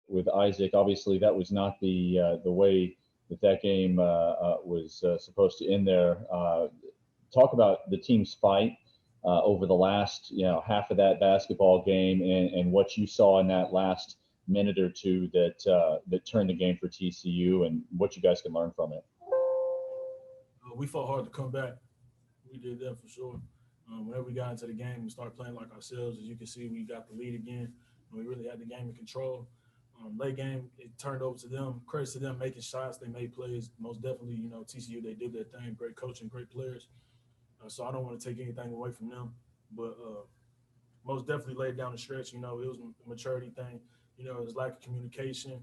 with Isaac. Obviously, that was not the way that game was supposed to end there. Talk about the team's fight over the last half of that basketball game, and what you saw in that last minute or two that turned the game for TCU, and what you guys can learn from it. We fought hard to come back. We did that for sure. Whenever we got into the game, we started playing like ourselves. As you can see, we got the lead again. We really had the game in control. Late game, it turned over to them. Credit to them making shots. They made plays. Most definitely, TCU, they did their thing. Great coaching, great players. So I don't want to take anything away from them. But most definitely laid down the stretch. It was a maturity thing. It was lack of communication.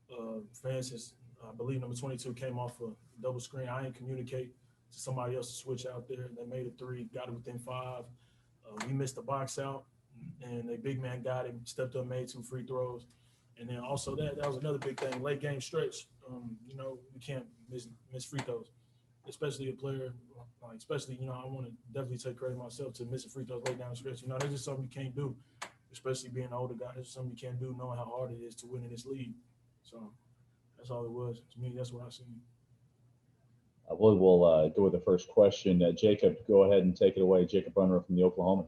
For instance, I believe number 22 came off a double screen. I didn't communicate to somebody else to switch out there. They made a three, got it within 5. We missed the box out, and the big man got him, stepped up, made 2 free throws. And then also that was another big thing, late game stretch. We can't miss free throws, especially a player, especially, I want to definitely take credit myself to missing free throws late down the stretch. That's just something you can't do, especially being an older guy. That's something you can't do knowing how hard it is to win in this league. So that's all it was. To me, that's what I seen. We'll go with the first question. Jacob, go ahead and take it away. Jacob Brunner from the Oklahoma.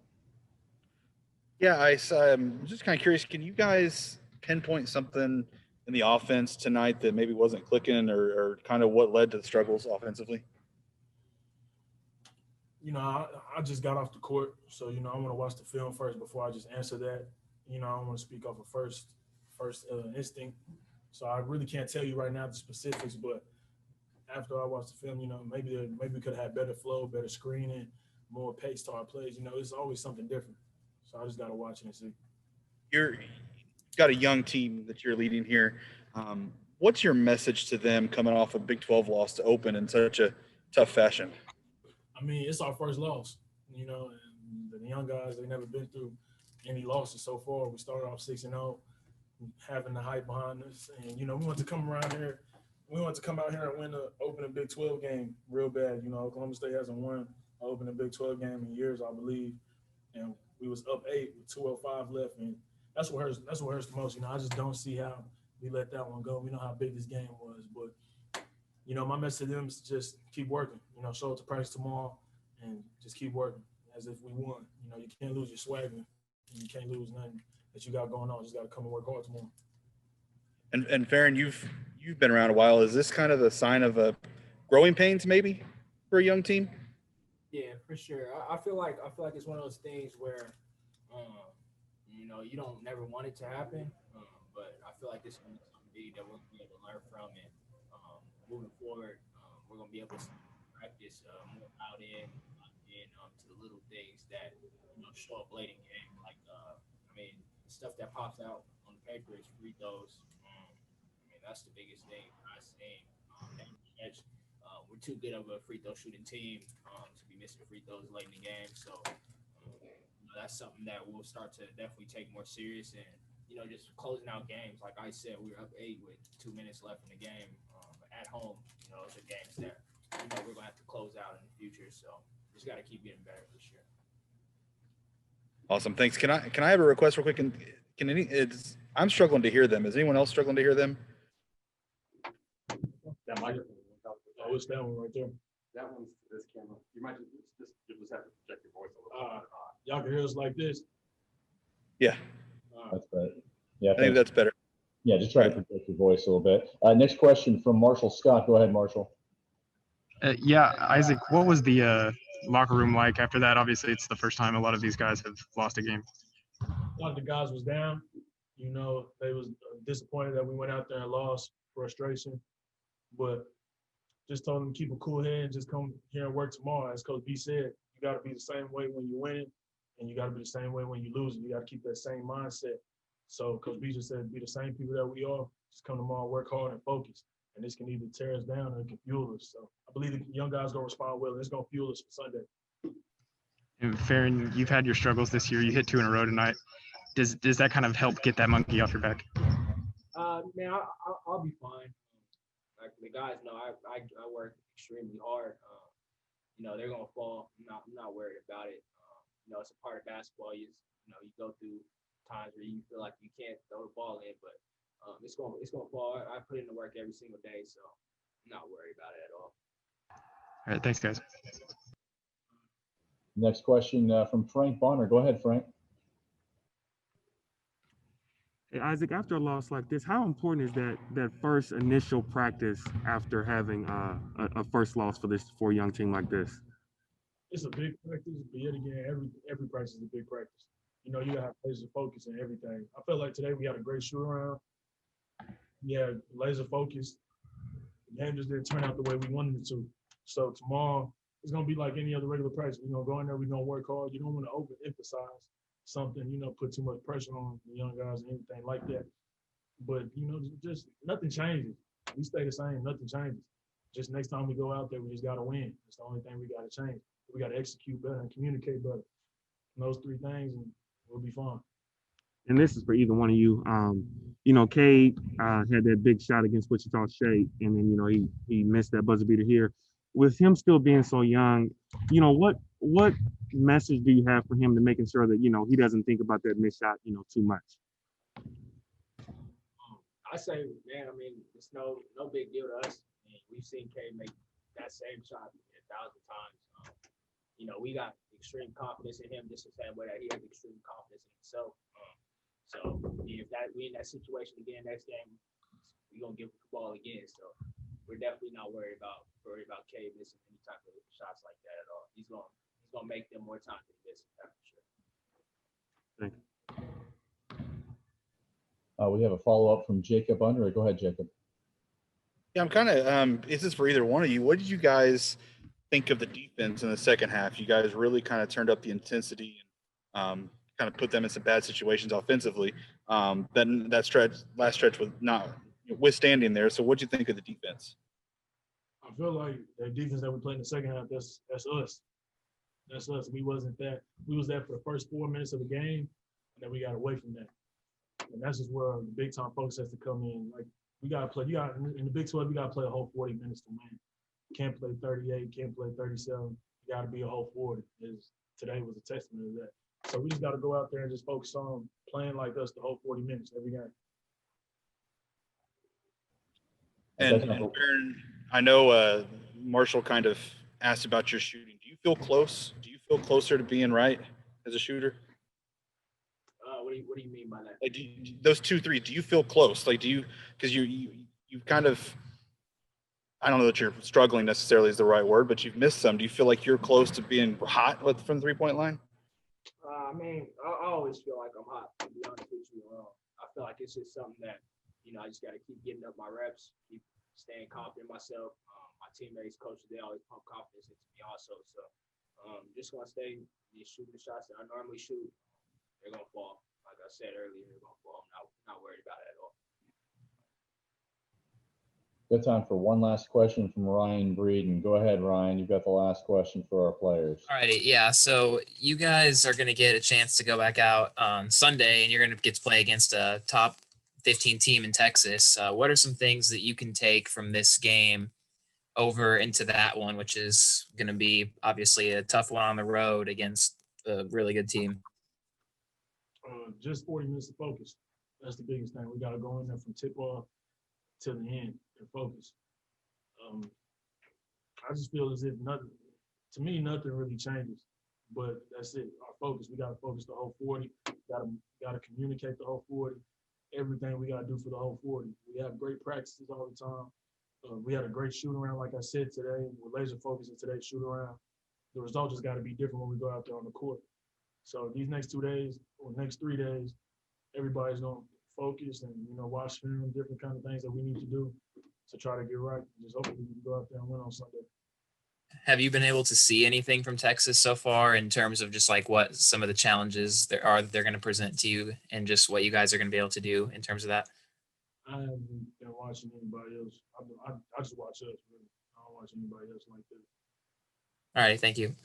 Yeah, I'm just kind of curious. Can you guys pinpoint something in the offense tonight that maybe wasn't clicking, or kind of what led to the struggles offensively? I just got off the court, so I want to watch the film first before I just answer that. I don't want to speak off of first instinct, so I really can't tell you right now the specifics. But after I watched the film, maybe we could have had better flow, better screening, more pace to our plays. It's always something different. So I just got to watch it and see. You've got a young team that you're leading here. What's your message to them coming off a Big 12 loss to open in such a tough fashion? I mean, it's our first loss, and the young guys, they've never been through any losses so far. We started off 6-0, having the hype behind us. And, we want to come around here. We want to come out here and win the opening Big 12 game real bad. Oklahoma State hasn't won an opening Big 12 game in years, I believe. And we was up 8 with 2:05 left, and that's what hurts. That's what hurts the most. I just don't see how we let that one go. We know how big this game was, but my message to them is just keep working. Show up to practice tomorrow and just keep working as if we won. You can't lose your swagger, and you can't lose nothing that you got going on. You just got to come and work hard tomorrow. And Ferron, you've been around a while. Is this kind of a sign of growing pains maybe for a young team? Yeah, for sure. I feel like it's one of those things where, you don't never want it to happen, but I feel like this is something big that we're gonna be able to learn from, and moving forward, we're gonna be able to practice more out in to the little things that show up late in game. Like stuff that pops out on the paper is free throws. That's the biggest thing I've seen. We're too good of a free throw shooting team to be missing free throws late in the game. So that's something that we'll start to definitely take more serious, and just closing out games. Like I said, we were up 8 with 2 minutes left in the game. At home, those are games that we're gonna have to close out in the future. So just got to keep getting better for sure. Awesome, thanks. Can I have a request real quick? I'm struggling to hear them. Is anyone else struggling to hear them? That microphone. Oh, it's that one right there. That one's to this camera. You might just have to project your voice a little bit. Y'all can hear us like this? Yeah. That's better. Yeah, I think that's better. Yeah, just try to project your voice a little bit. Next question from Marshall Scott. Go ahead, Marshall. Yeah, Isaac, what was the locker room like after that? Obviously, it's the first time a lot of these guys have lost a game. A lot of the guys was down. They was disappointed that we went out there and lost, frustration. But just told them to keep a cool head and just come here and work tomorrow. As Coach B said, you got to be the same way when you win, and you got to be the same way when you lose. You got to keep that same mindset. So Coach B just said, be the same people that we are. Just come tomorrow, work hard, and focus. And this can either tear us down or it can fuel us. So I believe the young guys going to respond well, and it's going to fuel us for Sunday. And Ferron, you've had your struggles this year. You hit 2 in a row tonight. Does that kind of help get that monkey off your back? Man, I'll be fine. Like the guys know, I work extremely hard. They're gonna fall. I'm not worried about it. It's a part of basketball. You go through times where you feel like you can't throw the ball in, but It's gonna fall. I put in the work every single day, so I'm not worried about it at all. All right, thanks, guys. Next question from Frank Bonner. Go ahead, Frank. Hey, Isaac, after a loss like this, how important is that first initial practice after having a first loss for a young team like this? It's a big practice, but yet again, every practice is a big practice. You know, you gotta have laser focus and everything. I felt like today we had a great shoot around. We had laser focus. The game just didn't turn out the way we wanted it to. So tomorrow it's gonna be like any other regular practice. We're gonna go in there, we're gonna work hard. You don't want to overemphasize something, you know, put too much pressure on the young guys and anything like that. But you know, just nothing changes. We stay the same, nothing changes. Just next time we go out there, we just gotta win. That's the only thing we gotta change. We gotta execute better and communicate better. And those three things, and we'll be fine. And this is for either one of you. You know, Cade had that big shot against Wichita State, and then, you know, he missed that buzzer beater here. With him still being so young, you know, what message do you have for him to making sure that, you know, he doesn't think about that missed shot, you know, too much? I say, man, I mean, it's no big deal to us. I mean, we've seen Cade make that same shot 1,000 times. You know, we got extreme confidence in him just the same way that he has extreme confidence in himself. So if we in that situation again next game, we're gonna give him the ball again. So we're definitely not worried about Cade missing any type of shots like that at all. He's gonna make them more times than he misses, that's for sure. Thank you. We have a follow-up from Jacob Under. Go ahead, Jacob. Yeah, I'm kind of. This is for either one of you. What did you guys think of the defense in the second half? You guys really kind of turned up the intensity and kind of put them in some bad situations offensively. Then that last stretch was not withstanding there. So what do you think of the defense? I feel like the defense that we played in the second half, that's us. That's us. We was that for the first 4 minutes of the game, and then we got away from that. And that's just where the big time focus has to come in. Like we gotta play. In the Big 12, we gotta play a whole 40 minutes to win. Can't play 38. Can't play 37. You gotta be a whole 40. Today was a testament to that. So we just gotta go out there and just focus on playing like us the whole 40 minutes every game. And Ferron, I know Marshall kind of asked about your shooting. Do you feel close? Do you feel closer to being right as a shooter? What do you mean by that? Like, those 2 3, do you feel close? Like, do you, because you kind of, I don't know that you're struggling necessarily is the right word, but you've missed some. Do you feel like you're close to being hot from the 3-point line? I mean, I always feel like I'm hot, to be honest with you. I feel like it's just something that, you know, I just got to keep getting up my reps, keep staying confident in myself. My teammates, coaches, they always pump confidence into me also. So just going to stay shooting the shots that I normally shoot. They're going to fall. Like I said earlier, they're going to fall. I'm not worried about it at all. Good time for one last question from Ryan Breeden. Go ahead, Ryan. You've got the last question for our players. All righty. Yeah. So you guys are going to get a chance to go back out on Sunday, and you're going to get to play against a top 15 team in Texas. What are some things that you can take from this game over into that one, which is going to be obviously a tough one on the road against a really good team? Just 40 minutes of focus. That's the biggest thing. We got to go in there from tip off to the end and focus. I just feel as if nothing really changes, but that's it. Our focus, we got to focus the whole 40. Got to communicate the whole 40. Everything we got to do for the whole 40. We have great practices all the time. We had a great shoot around, like I said today. We're laser focused in today's shoot around. The result just got to be different when we go out there on the court. So these next 2 days or next 3 days, everybody's going to focus and, you know, watch film, different kind of things that we need to do to try to get right. Just hopefully we can go out there and win on Sunday. Have you been able to see anything from Texas so far in terms of just like what some of the challenges there are that they're going to present to you and just what you guys are going to be able to do in terms of that? I haven't been watching anybody else. I just watch us, really. I don't watch anybody else like that. All right. Thank you.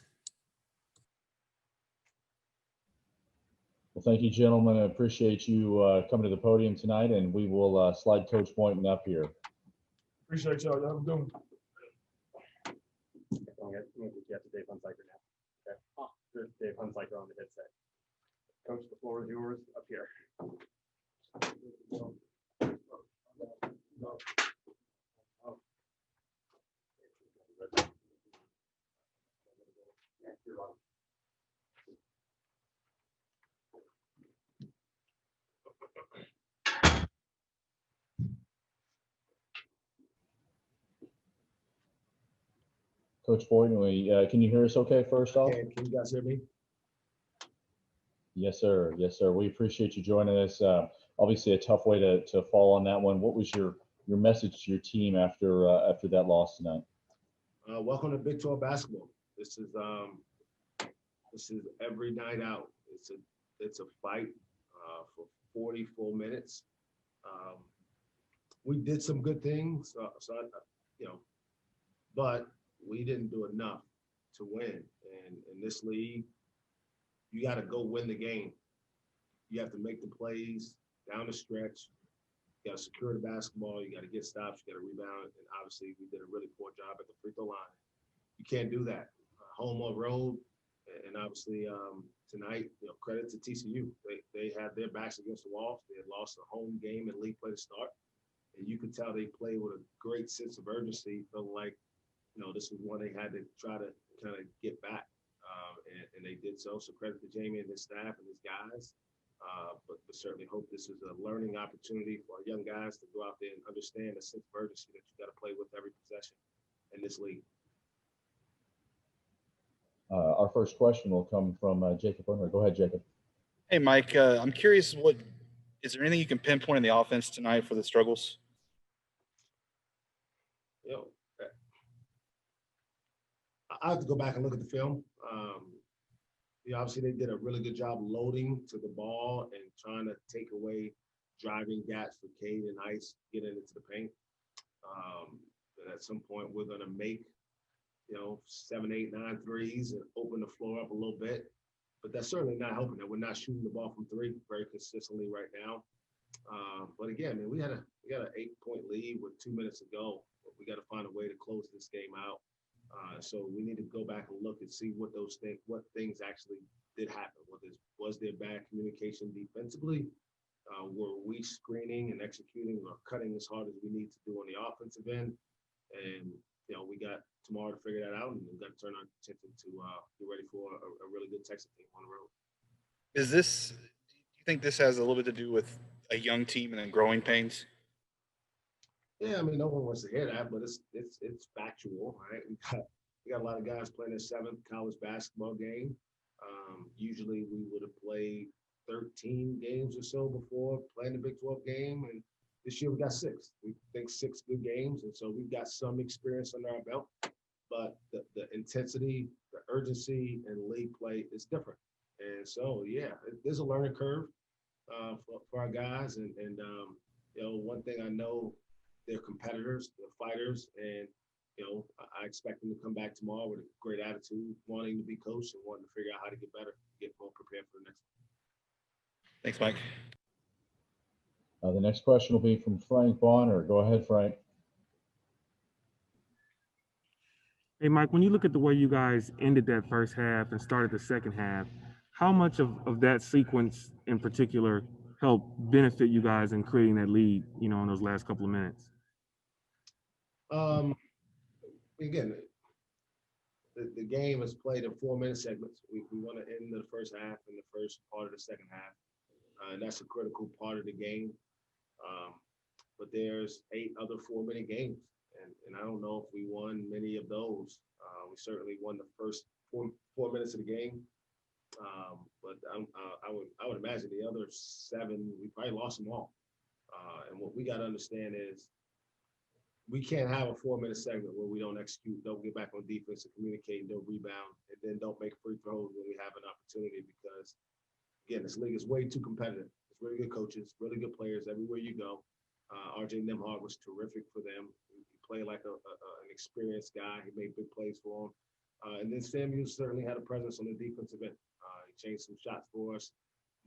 Well, thank you, gentlemen. I appreciate you coming to the podium tonight, and we will slide Coach Boynton up here. Appreciate y'all. Y'all have a good one. I'm going to get to Dave Hunziker now. Okay. Oh, there's Dave Hunziker on the headset. Coach, the floor is yours up here. Coach Boynton, can you hear us okay first off? Can you guys hear me? Yes, sir. Yes, sir. We appreciate you joining us. Obviously, a tough way to fall on that one. What was your message to your team after that loss tonight? Welcome to Big 12 basketball. This is every night out. It's a fight for 40 full minutes. We did some good things, but we didn't do enough to win. And in this league, you got to go win the game. You have to make the plays down the stretch. You got to secure the basketball. You got to get stops. You got to rebound. And obviously, we did a really poor job at the free throw line. You can't do that. Home or road. And obviously, tonight, credit to TCU. They had their backs against the walls. They had lost a home game in league play to start. And you could tell they played with a great sense of urgency, feeling like, this was one they had to try to kind of get back. And they did so. So credit to Jamie and his staff and his guys. But certainly hope this is a learning opportunity for our young guys to go out there and understand the sense of urgency that you got to play with every possession in this league. Our first question will come from Jacob Unruh. Go ahead, Jacob. Hey, Mike. I'm curious, is there anything you can pinpoint in the offense tonight for the struggles? I have to go back and look at the film. Obviously, they did a really good job loading to the ball and trying to take away driving gaps for Cade and Ice getting into the paint. And at some point, we're going to make, 7, 8, 9 threes and open the floor up a little bit. But that's certainly not helping that we're not shooting the ball from three very consistently right now. But again, man, we got an 8-point lead with 2 minutes to go. We got to find a way to close this game out. So we need to go back and look and see what things actually did happen. Was there bad communication defensively? Were we screening and executing or cutting as hard as we need to do on the offensive end? And we got tomorrow to figure that out, and we've got to turn our attention to get ready for a really good Texas team on the road. Do you think this has a little bit to do with a young team and then growing pains? Yeah, I mean, no one wants to hear that, but it's factual, right? We got a lot of guys playing their 7th college basketball game. Usually we would have played 13 games or so before playing the Big 12 game, and this year we got 6. We think 6 good games, and so we've got some experience under our belt. But the intensity, the urgency, and league play is different. And so, yeah, there's a learning curve for our guys. And one thing I know, they're competitors, they're fighters, and I expect them to come back tomorrow with a great attitude, wanting to be coached and wanting to figure out how to get better, get more prepared for the next one. Thanks, Mike. The next question will be from Frank Bonner. Go ahead, Frank. Hey, Mike, when you look at the way you guys ended that first half and started the second half, how much of that sequence in particular helped benefit you guys in creating that lead, in those last couple of minutes? Again, the game is played in 4-minute segments. We want to end the first half and the first part of the second half. And that's a critical part of the game. But there's 8 other 4-minute games. And I don't know if we won many of those. We certainly won the first 4 minutes of the game. But I would imagine the other 7, we probably lost them all. And what we got to understand is we can't have a 4-minute segment where we don't execute, don't get back on defense and communicate, don't rebound, and then don't make free throws when we have an opportunity because, again, this league is way too competitive. It's really good coaches, really good players everywhere you go. RJ Nembhard was terrific for them. He played like an experienced guy. He made big plays for them. And then Samuel certainly had a presence on the defensive end. He changed some shots for us.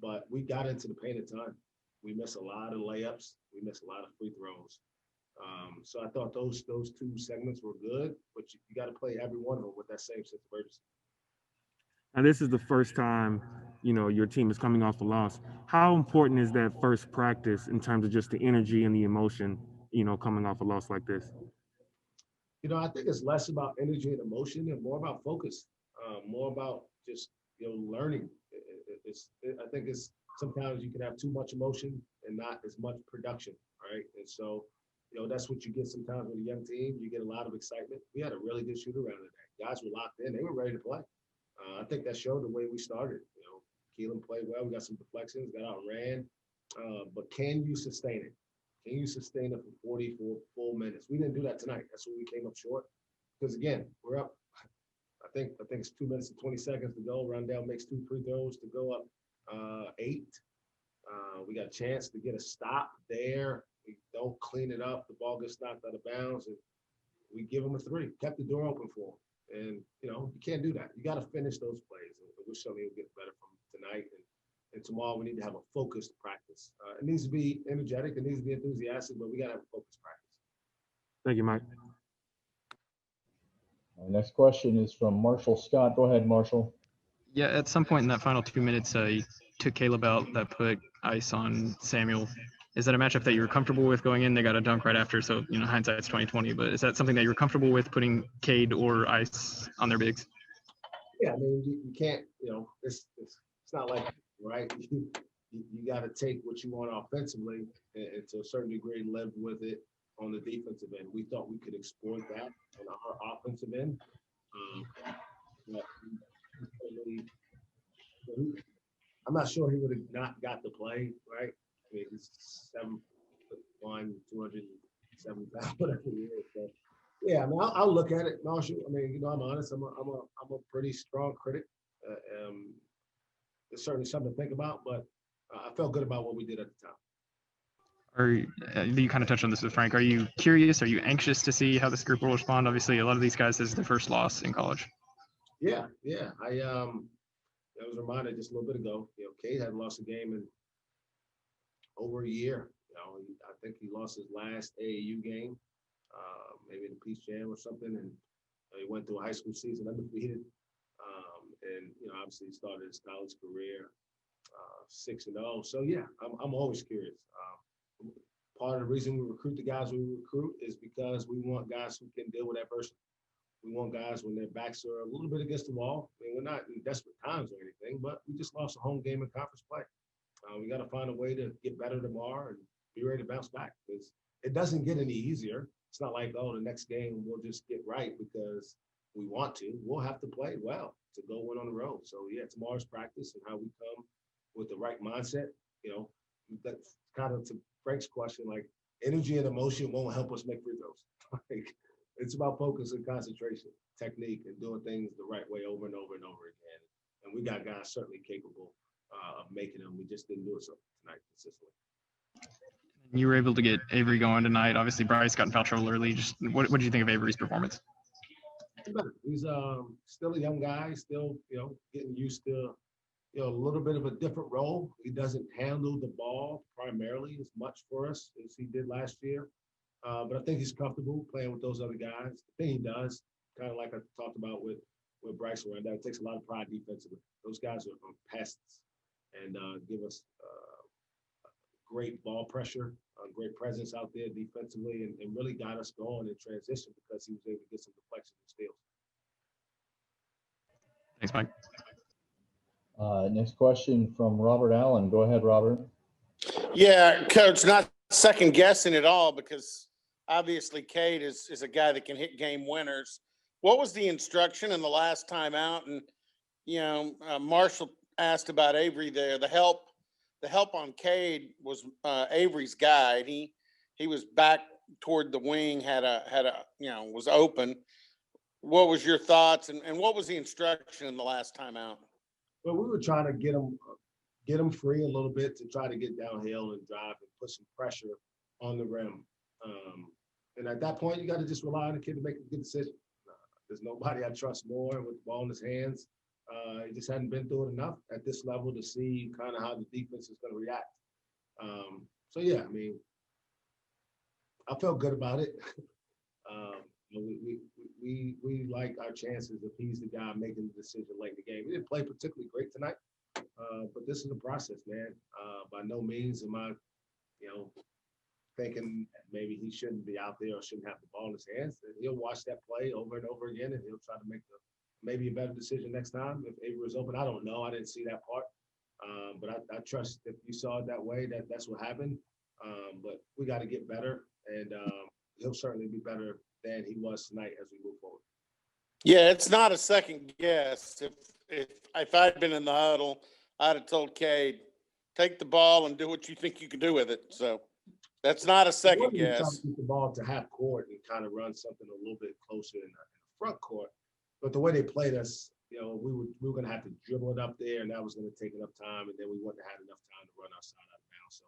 But we got into the paint at time. We missed a lot of layups. We missed a lot of free throws. So I thought those 2 segments were good, but you got to play every one of them with that same sense of urgency. Now, this is the first time, your team is coming off a loss. How important is that first practice in terms of just the energy and the emotion, coming off a loss like this? I think it's less about energy and emotion and more about focus, more about just, learning. I think it's sometimes you can have too much emotion and not as much production, right? And so, that's what you get sometimes with a young team. You get a lot of excitement. We had a really good shoot around today. guys were locked in. They were ready to play. I think that showed the way we started. You know, Keelan played well. We got some deflections, got out and ran. But can you sustain it? Can you sustain it for 44 full minutes? We didn't do that tonight. That's where we came up short. Because again, we're up. I think it's 2 minutes and 20 seconds to go. Rondell makes 2 free throws to go up 8. We got a chance to get a stop there. We don't clean it up. The ball gets knocked out of bounds, and we give them a 3. Kept the door open for them. And, you know, you can't do that. You got to finish those plays. And we're certainly will get better from tonight. And tomorrow we need to have a focused practice. It needs to be energetic. It needs to be enthusiastic, but we got to have a focused practice. Thank you, Mike. Our next question is from Marshall Scott. Go ahead, Marshall. Yeah, at some point in that final 2 minutes, you took Caleb out, that put ice on Samuel. Is that a matchup that you were comfortable with going in? They got a dunk right after, so, you know, hindsight's 20/20. But is that something that you were comfortable with, putting Cade or ice on their bigs? Yeah, I mean, you can't, you know, it's not like, right? You got to take what you want offensively and to a certain degree live with it on the defensive end. We thought we could exploit that on our offensive end. But I'm not sure he would have not got the play, right? I mean, he's 7'1", 207 pounds, whatever he is. So, yeah, I mean, I'll look at it, Marshall. I mean, you know, I'm honest. I'm a pretty strong critic. It's certainly something to think about, but I felt good about what we did at the time. You kind of touched on this with Frank. Are you curious? Are you anxious to see how this group will respond? Obviously, a lot of these guys, this is their first loss in college. Yeah. I was reminded just a little bit ago, you know, Cade hadn't lost a game in over a year. You know, I think he lost his last AAU game, maybe in the Peace Jam or something, and he went through a high school season undefeated. And, you know, obviously he started his college career 6-0. So, yeah, I'm always curious. Part of the reason we recruit the guys we recruit is because we want guys who can deal with adversity. We want guys when their backs are a little bit against the wall. I mean, we're not in desperate times or anything, but we just lost a home game in conference play. We got to find a way to get better tomorrow and be ready to bounce back, because it doesn't get any easier. It's not like, oh, the next game we'll just get right because we want to. We'll have to play well to go win on the road. So, yeah, tomorrow's practice and how we come with the right mindset. You know, that's kind of to Frank's question, like energy and emotion won't help us make free throws. Like, it's about focus and concentration, technique, and doing things the right way over and over and over again. And we got guys certainly capable of making them. We just didn't do it tonight consistently. You were able to get Avery going tonight. Obviously, Bryce got in foul trouble early. Just what did you think of Avery's performance? He's still a young guy, still, you know, getting used to, you know, a little bit of a different role. He doesn't handle the ball primarily as much for us as he did last year. But I think he's comfortable playing with those other guys. The thing he does, kind of like I talked about with Bryce around that, it takes a lot of pride defensively. Those guys are pests and give us great ball pressure, great presence out there defensively, and really got us going in transition because he was able to get some deflection and steals. Thanks, Mike. Next question from Robert Allen. Go ahead, Robert. Yeah, Coach, not second guessing at all, because obviously Cade is a guy that can hit game winners. What was the instruction in the last time out? And, you know, Marshall asked about Avery there. The help on Cade was Avery's guide. He was back toward the wing, had a was open. What was your thoughts, and what was the instruction in the last time out? Well, we were trying to get him free a little bit to try to get downhill and drive and put some pressure on the rim. And at that point, you got to just rely on the kid to make a good decision. There's nobody I trust more with the ball in his hands. He just hadn't been through it enough at this level to see kind of how the defense is going to react. So, yeah, I mean, I felt good about it. We like our chances if he's the guy making the decision late in the game. He didn't play particularly great tonight, but this is a process, man. By no means am I, thinking maybe he shouldn't be out there or shouldn't have the ball in his hands. He'll watch that play over and over again, and he'll try to make maybe a better decision next time if Avery was open. I don't know. I didn't see that part, but I trust if you saw it that way, that's what happened. But we got to get better, and he'll certainly be better than he was tonight as we move forward. Yeah, it's not a second guess. If I'd been in the huddle, I'd have told Cade, take the ball and do what you think you can do with it. So that's not a second Trying guess. to get the ball to half court and kind of run something a little bit closer in the front court. But the way they played us, you know, we were going to have to dribble it up there, and that was going to take enough time, and then we wouldn't have had enough time to run outside out of bounds. So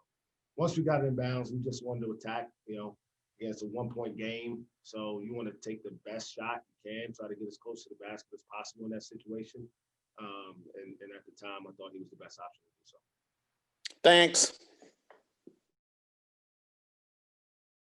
once we got it in bounds, we just wanted to attack. You know, yeah, it's a 1-point game, so you want to take the best shot you can, try to get as close to the basket as possible in that situation. And at the time, I thought he was the best option to do so. Thanks.